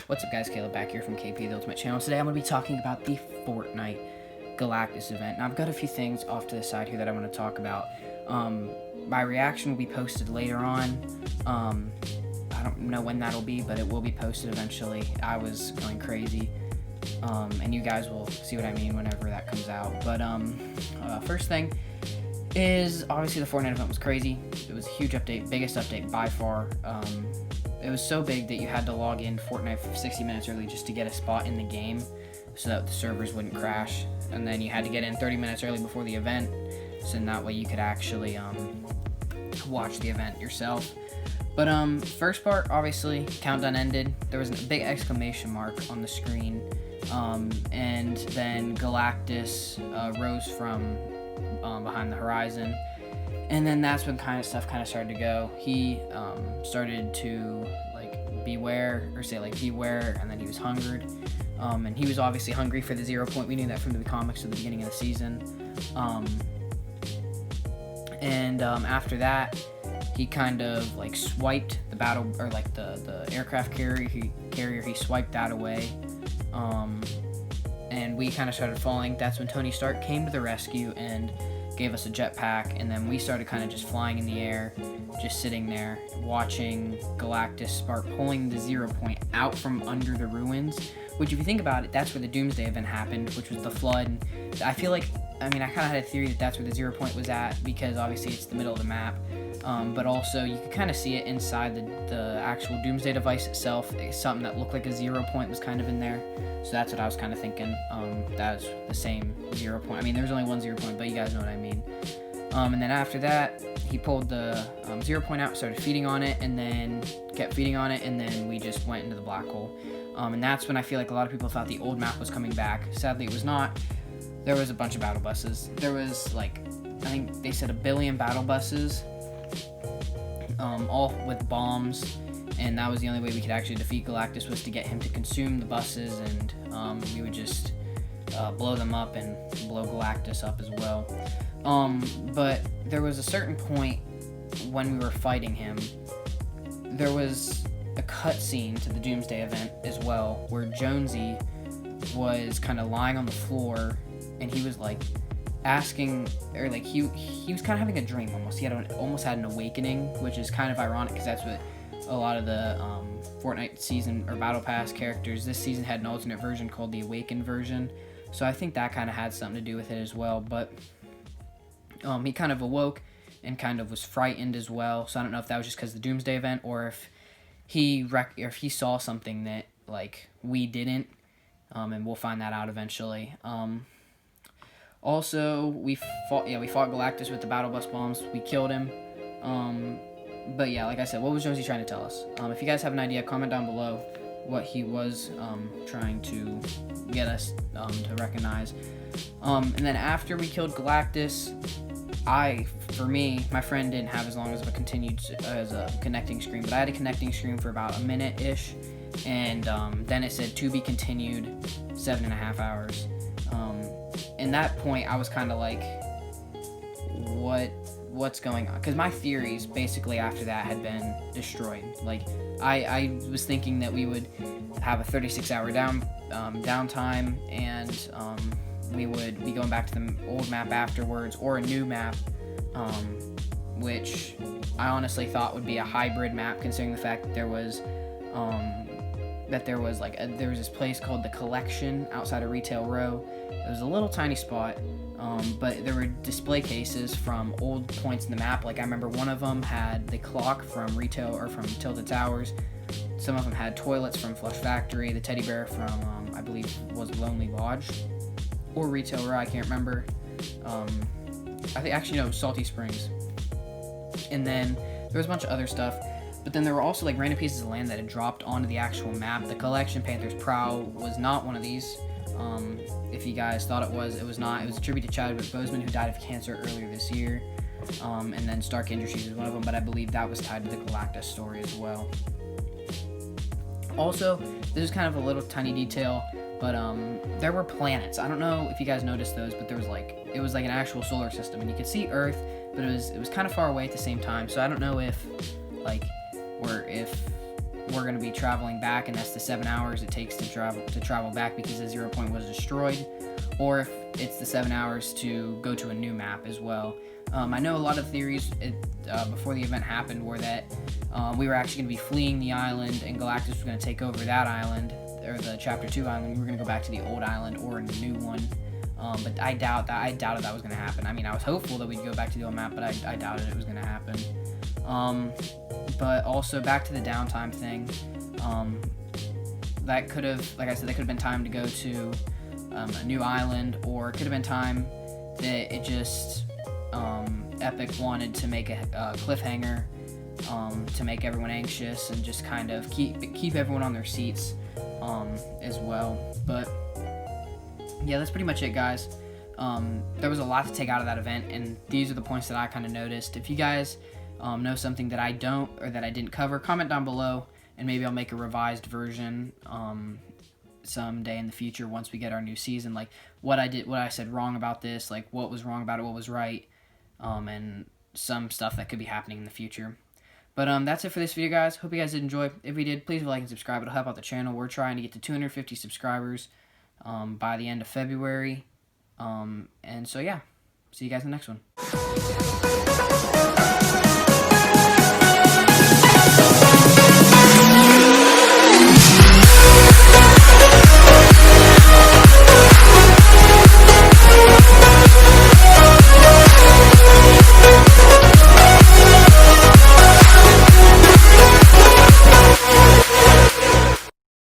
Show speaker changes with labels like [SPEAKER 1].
[SPEAKER 1] What's up, guys? Caleb back here from KP, the Ultimate Channel. Today I'm going to be talking about the Fortnite Galactus event. Now, I've got a few things off to the side here that I want to talk about. My reaction will be posted later on. I don't know when that'll be, but it will be posted eventually. I was going crazy, and you guys will see what I mean whenever that comes out. But first thing is, obviously the Fortnite event was crazy. It was a huge update, biggest update by far. It was so big that you had to log in Fortnite for 60 minutes early just to get a spot in the game so that the servers wouldn't crash. And then you had to get in 30 minutes early before the event, so in that way you could actually watch the event yourself. But first part, obviously, countdown ended. There was a big exclamation mark on the screen, and then Galactus rose from behind the horizon. And then that's when stuff started to go. He started to beware, and then he was hungered. And he was obviously hungry for the 0 point. We knew that from the comics at the beginning of the season. After that, he swiped the battle, or the aircraft carrier. He swiped that away. And we started falling. That's when Tony Stark came to the rescue and gave us a jetpack, and then we started just flying in the air, just sitting there watching Galactus start pulling the 0 point out from under the ruins, which, if you think about it, that's where the Doomsday event happened, which was the flood. I feel like, I had a theory that that's where the 0 point was at, because obviously it's the middle of the map, but also you could see it inside the actual Doomsday device itself. Something that looked like a 0 point was in there, so that's what I was thinking. That was the same 0 point. There's only one 0 point, but you guys know what I mean. And then after that, he pulled the 0 point out, started feeding on it, and then kept feeding on it, and then we just went into the black hole. And that's when I feel like a lot of people thought the old map was coming back. Sadly, it was not. There was a bunch of battle buses. There was, I think they said 1 billion battle buses, all with bombs, and that was the only way we could actually defeat Galactus, was to get him to consume the buses, and we would just blow them up and blow Galactus up as well. But there was a certain point when we were fighting him, there was a cutscene to the Doomsday event as well, where Jonesy was lying on the floor, and he was asking, or he was having a dream almost. He almost had an awakening, which is ironic, because that's what a lot of the Fortnite season or Battle Pass characters this season had, an alternate version called the Awakened version. So I think that had something to do with it as well. But he awoke and was frightened as well. So I don't know if that was just because of the Doomsday event, or if he saw something that we didn't. And we'll find that out eventually. Also, we fought Galactus with the battle bus bombs. We killed him. But yeah, like I said, what was Jonesy trying to tell us? If you guys have an idea, comment down below what he was trying to get us to recognize. And then after we killed Galactus, my friend didn't have as long as a connecting screen, but I had a connecting screen for about a minute-ish, and then it said to be continued 7.5 hours. In that point, I was what's going on? Because my theories basically after that had been destroyed. I was thinking that we would have a 36-hour downtime, and we would be going back to the old map afterwards, or a new map, which I honestly thought would be a hybrid map, considering the fact that there was this place called the Collection outside of Retail Row. It was a little tiny spot, but there were display cases from old points in the map. I remember one of them had the clock from from Tilted Towers. Some of them had toilets from Flush Factory. The teddy bear from, I believe, was Lonely Lodge or Retail Row. I can't remember. I think it was Salty Springs. And then there was a bunch of other stuff. But then there were also random pieces of land that had dropped onto the actual map. The Collection Panther's Prow was not one of these. If you guys thought it was not. It was a tribute to Chadwick Boseman, who died of cancer earlier this year. And then Stark Industries is one of them, but I believe that was tied to the Galactus story as well. Also, this is a little tiny detail, but there were planets. I don't know if you guys noticed those, but there was it was an actual solar system, and you could see Earth, but it was far away at the same time. So I don't know if we're going to be traveling back, and that's the 7 hours it takes to travel back because the 0 point was destroyed, or if it's the 7 hours to go to a new map as well. I know a lot of theories before the event happened were that we were actually going to be fleeing the island, and Galactus was going to take over that island, or the Chapter 2 island. We were going to go back to the old island or a new one. But I doubted that was going to happen. I mean, I was hopeful that we'd go back to the old map, but I doubted it was going to happen. But also, back to the downtime thing, that could have, like I said, that could have been time to go to a new island, or it could have been time that it just, Epic wanted to make a cliffhanger, to make everyone anxious and just kind of keep everyone on their seats, as well. But yeah, that's pretty much it, guys. There was a lot to take out of that event, and these are the points that I kind of noticed. If you guys know something that I don't, or that I didn't cover, comment down below, and maybe I'll make a revised version someday in the future once we get our new season, like what I said wrong about this, like what was wrong about it, what was right, and some stuff that could be happening in the future. But that's it for this video, guys. Hope you guys did enjoy. If you did, please like and subscribe. It'll help out the channel. We're trying to get to 250 subscribers by the end of February. And so yeah, see you guys in the next one.